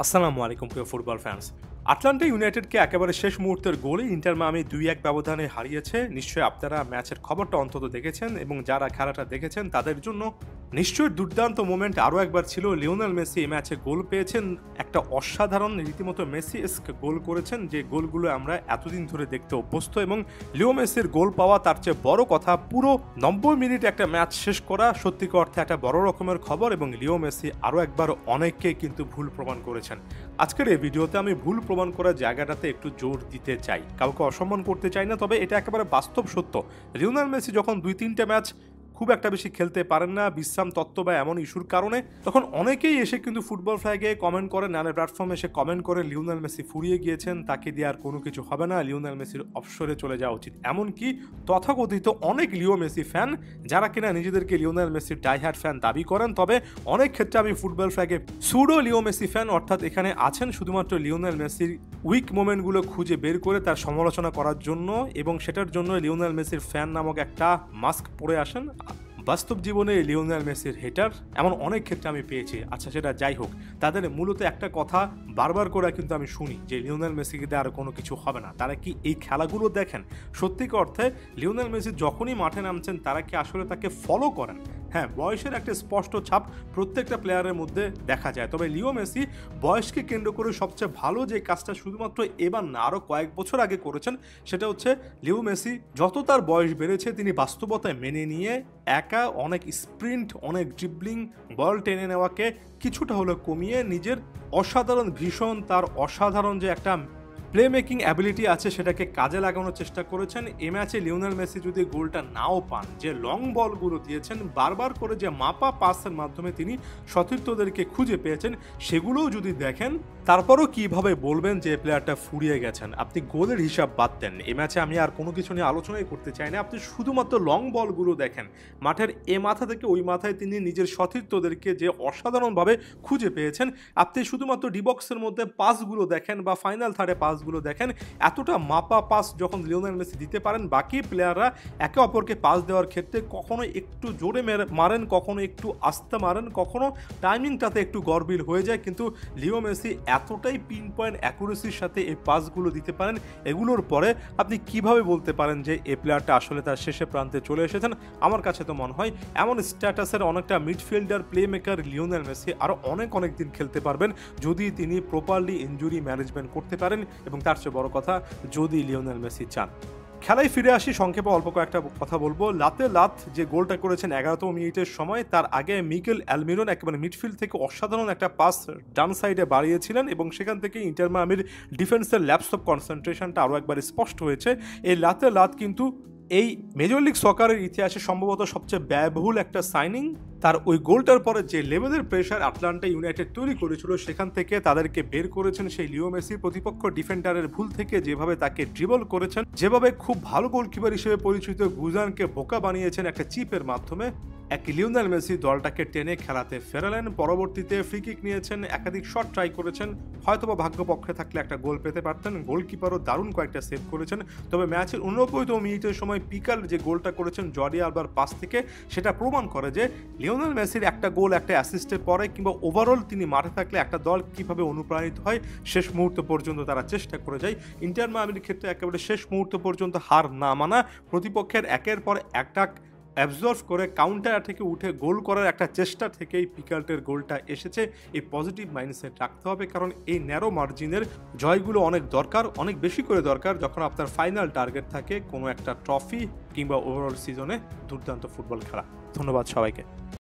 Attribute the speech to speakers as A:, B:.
A: আসসালামু আলাইকুম প্রিয় ফুটবল ফ্যান্স। আটলান্টা ইউনাইটেডকে একেবারে শেষ মুহূর্তের গোলে ইন্টার মায়ামি ২-১ ব্যবধানে হারিয়েছে। নিশ্চয়ই আপনারা ম্যাচের খবরটা অন্তত দেখেছেন এবং যারা খেলাটা দেখেছেন তাদের জন্য নিশ্চয়ই দুর্দান্ত মোমেন্ট আরও একবার ছিল। লিওনেল মেসি এই ম্যাচে গোল পেয়েছেন, একটা অসাধারণ রীতিমতো মেসি-এস্ক গোল করেছেন, যে গোলগুলো আমরা এতদিন ধরে দেখতে অভ্যস্ত। এবং লিও মেসির গোল পাওয়া তার চেয়ে বড় কথা, পুরো ৯০ মিনিট একটা ম্যাচ শেষ করা সত্যিকার অর্থে একটা বড় রকমের খবর। এবং লিও মেসি আরও একবার অনেককে কিন্তু ভুল প্রমাণ করেছেন। আজকের এই ভিডিওতে আমি ভুল প্রমাণ করার জায়গাটাতে একটু জোর দিতে চাই, কাউকে অসম্মান করতে চাই না, তবে এটা একেবারে বাস্তব সত্য। লিওনেল মেসি যখন ২-৩টে ম্যাচ খুব একটা বেশি খেলতে পারেন না বিশ্রাম তত্ত্ব বা এমন ইস্যুর কারণে, তখন অনেকেই এসে কিন্তু ফুটবল ফ্ল্যাগে কমেন্ট করে, নানা প্ল্যাটফর্মে এসে কমেন্ট করে লিওনেল মেসি ফুরিয়ে গিয়েছেন, তাকে দিয়ে আর কোনো কিছু হবে না, লিওনেল মেসির অবসরে চলে যাওয়া উচিত। এমনকি তথাকথিত অনেক লিও মেসি ফ্যান যারা কিনা নিজেদেরকে লিওনেল মেসির ডাইহার্ড ফ্যান দাবি করেন, তবে অনেক ক্ষেত্রে আমি ফুটবল ফ্ল্যাগে সুডো লিও মেসি ফ্যান, অর্থাৎ এখানে আছেন শুধুমাত্র লিওনেল মেসির উইক মোমেন্টগুলো খুঁজে বের করে তার সমালোচনা করার জন্য, এবং সেটার জন্য লিওনেল মেসির ফ্যান নামক একটা মাস্ক পরে আসেন। বাস্তব জীবনে লিওনেল মেসির হেটার এমন অনেক ক্ষেত্রে আমি পেয়েছি। আচ্ছা, সেটা যাই হোক, তাদের মূলত একটা কথা বারবার করে কিন্তু আমি শুনি যে লিওনেল মেসিকে দিয়ে আর কোনো কিছু হবে না। তারা কি এই খেলাগুলো দেখেন? সত্যিকার অর্থে লিওনেল মেসি যখনই মাঠে নামছেন তারা কি আসলে তাকে ফলো করেন? হ্যাঁ, বয়সের একটা স্পষ্ট ছাপ প্রত্যেকটা প্লেয়ারের মধ্যে দেখা যায়, তবে লিও মেসি বয়সকে কেন্দ্র করে সবচেয়ে ভালো যে কাজটা শুধুমাত্র এবার না আরও কয়েক বছর আগে করেছেন, সেটা হচ্ছে লিও মেসি যত তার বয়স বেড়েছে তিনি বাস্তবতায় মেনে নিয়ে একা অনেক স্প্রিন্ট, অনেক ড্রিবলিং, বল টেনে নেওয়াকে কিছুটা হলেও কমিয়ে নিজের অসাধারণ ভীষণ, তার অসাধারণ যে একটা প্লে মেকিং অ্যাবিলিটি আছে সেটাকে কাজে লাগানোর চেষ্টা করেছেন। এ ম্যাচে লিওনেল মেসি যদি গোলটা নাও পান, যে লং বলগুলো দিয়েছেন, বারবার করে যে মাপা পাসের মাধ্যমে তিনি সতীর্থদেরকে খুঁজে পেয়েছেন, সেগুলোও যদি দেখেন, তারপরও কিভাবে বলবেন যে প্লেয়ারটা ফুরিয়ে গেছেন? আপনি গোলের হিসাব বাদ দেন, এ ম্যাচে আমি আর কোনো কিছু নিয়ে আলোচনাই করতে চাই না। আপনি শুধুমাত্র লং বলগুলো দেখেন, মাঠের এ মাথা থেকে ওই মাথায় তিনি নিজের সতীর্থদেরকে যে অসাধারণভাবে খুঁজে পেয়েছেন। আপনি শুধুমাত্র ডিবক্সের মধ্যে পাসগুলো দেখেন বা ফাইনাল থার্ডে পাসগুলো দেখেন, এতটা মাপা পাস যখন লিওনেল মেসি দিতে পারেন, বাকি প্লেয়াররা একে অপরকে পাস দেওয়ার ক্ষেত্রে কখনো একটু জোরে মারেন, কখনো একটু আস্তে মারেন, কখনো টাইমিংটাতে একটু গড়বিল হয়ে যায়, কিন্তু লিও মেসি এতটাই পিন পয়েন্ট অ্যাকুরেসির সাথে এই পাসগুলো দিতে পারেন, এগুলোর পরে আপনি কিভাবে বলতে পারেন যে এই প্লেয়ারটা আসলে তার শেষে প্রান্তে চলে এসেছেন? আমার কাছে তো মনে হয় এমন স্ট্যাটাসের অনেকটা midfielder play maker Lionel Messi আরও অনেক দিন খেলতে পারবেন যদি তিনি প্রপারলি ইনজুরি ম্যানেজমেন্ট করতে পারেন, এবং তার চেয়ে বড় কথা যদি লিওনেল মেসি চান। খেলায় ফিরে আসি, সংক্ষেপে অল্প কয়েকটা কথা বলবো। লাতে লাত যে গোলটা করেছেন 11তম মিনিটের সময়, তার আগে মিকেল অ্যালমিরন একেবারে মিডফিল্ড থেকে অসাধারণ একটা পাস ডান সাইডে বাড়িয়েছিলেন, এবং সেখান থেকে ইন্টার মায়ামির ডিফেন্সের ল্যাপস অফ কনসেন্ট্রেশনটা আরও একবার স্পষ্ট হয়েছে। এই লাতে লাত কিন্তু এই মেজর লিগ সকারের ইতিহাসে সম্ভবত সবচেয়ে ব্যয়বহুল একটা সাইনিং। তার ওই গোলটার পরে যে লেভেলের প্রেশার আটলান্টা ইউনাইটেড তৈরি করেছিল, সেখান থেকে তাদেরকে বের করেছেন সেই লিও মেসি। প্রতিপক্ষ ডিফেন্ডারের ভুল থেকে যেভাবে তাকে ড্রিবল করেছেন, যেভাবে খুব ভালো গোলকিপার হিসেবে পরিচিত গুজানকে বোকা বানিয়েছেন একটা চিপের মাধ্যমে, এক লিওনেল মেসি দলটাকে টেনে খেলাতে ফেরালেন। পরবর্তীতে ফ্রি কিক নিয়েছেন, একাধিক শট ট্রাই করেছেন, হয়তোবা ভাগ্যপক্ষে থাকলে একটা গোল পেতে পারতেন। গোলকিপারও দারুণ কয়েকটা সেভ করেছেন। তবে ম্যাচের 89তম মিনিটের সময় পিকাল যে গোলটা করেছেন জর্ডি আলবার পাস থেকে, সেটা প্রমাণ করে যে লিওনেল মেসির একটা গোল, একটা অ্যাসিস্টের পরে কিংবা ওভারঅল তিনি মাঠে থাকলে একটা দল কিভাবে অনুপ্রাণিত হয়, শেষ মুহূর্ত পর্যন্ত তারা চেষ্টা করে যায়। ইন্টার মায়ামির ক্ষেত্রে একেবারে শেষ মুহূর্ত পর্যন্ত হার না মানা, প্রতিপক্ষের একের পর একটা অ্যাবজর্ভ করে কাউন্টার থেকে উঠে গোল করার একটা চেষ্টা থেকেই পিকাল্টের গোলটা এসেছে। এই পজিটিভ মাইন্ডসেট রাখতে হবে, কারণ এই ন্যারো মার্জিনের জয়গুলো অনেক দরকার, অনেক বেশি করে দরকার, যখন আপনার ফাইনাল টার্গেট থাকে কোনো একটা ট্রফি কিংবা ওভারঅল সিজনে দুর্দান্ত ফুটবল খেলা। ধন্যবাদ সবাইকে।